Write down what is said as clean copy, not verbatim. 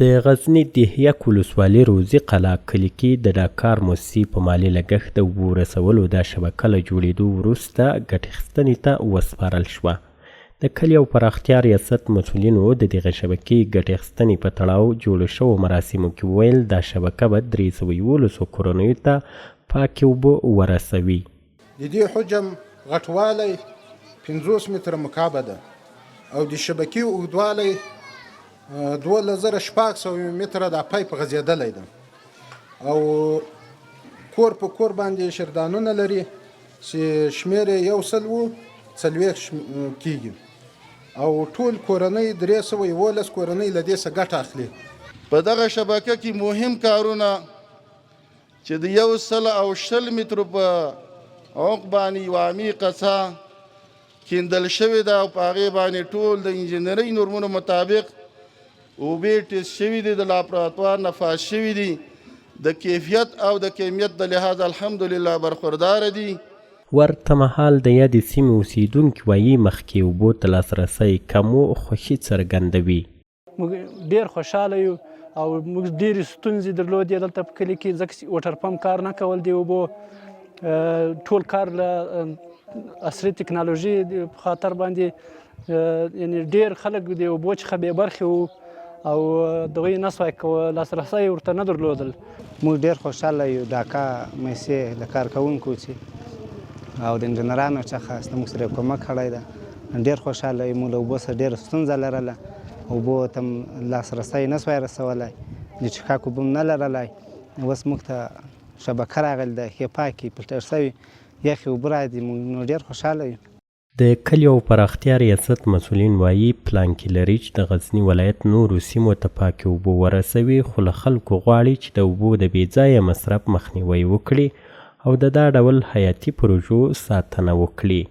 د غزني دهیک ولسوالي روزي قلعه کلي کې د ډاکار موسسې په مالي لګښت د اوبو رسولو دا شبکه له جوړېدو وروسته ګټې اخیستنې ته وسپارل شوه. د کلي او پراختیا ریاست مسؤلینو د دغه شبکې ګټې اخیستنې په تړاو جوړو شوو مراسمو کې وویل دا شبکه به 311 کورنیو ته پاکې اوبه ورسوي. د دې حجم غټوالی 50 متره مکعبه ده او د شبکې اوږدوالی 2600 متره د پایپ غځېدلی ده او کور په کور باندې شردانونه لري چې شمیر یې 140 کېږي او ټول کورنۍ 311 کورنۍ له دې څخه ګټه اخلي. په دغه شبکه کې مهم کارونه چې د 120 مترو په عمق باندې یوه عمیقه څاه کیندل شوې ده او په هغې باندې ټول د انجینرۍ نورمونو مطابق اوبې ټیسټ شوي دي، د لابراتوار نه فاش شوي دي، د کیفیت او د کمیت د لحاظ الحمدلله برخورداره دي. ورته مهال د یادې سیمې اوسیدونکي وایي مخکې اوبو ته لاسرسی کم و خوښي څرګندوي. موږ ډېر خوشحاله یو او موږ ډېرې ستونزې درلودې دلته په کلي کې ځکه وټر پمپ کار نه کول د اوبو ټول کار له عصري ټکنالوژي په خاطر باندې یعنې ډېر خلک د اوبو څخه بې برخې وو او دغوی نسوای لاسرسی ورته نه درلودل. موږ ډېر خوشحاله یو ډاکا موسسې د کارکوونکو چې او د انجینرانو څخه موږ سره کومک کړی ده. ډېر خوشحاله یو. موږ له اوبو سره ډېره ستونزه لرله، اوبو ته لاسرسی نسوای رسولی، د څښاک اوبه هم نه لرلی. اوس موږ ته شبکه راغلې ده ښې پاکې فلټر شوي یخې اوبه راځي. موږ نو ډېر خوشحاله یو. د کلي او پراختیا ریاست مسؤلین وایي پلان کې لري چې د غزني ولایت نورو سیمو ته پاکې اوبه ورسوي، خو له خلکو غواړي چې د اوبو د بې ځایه مصرف مخنیوی وکړي او د دا ډول حیاتي پروژو ساتنه وکړي.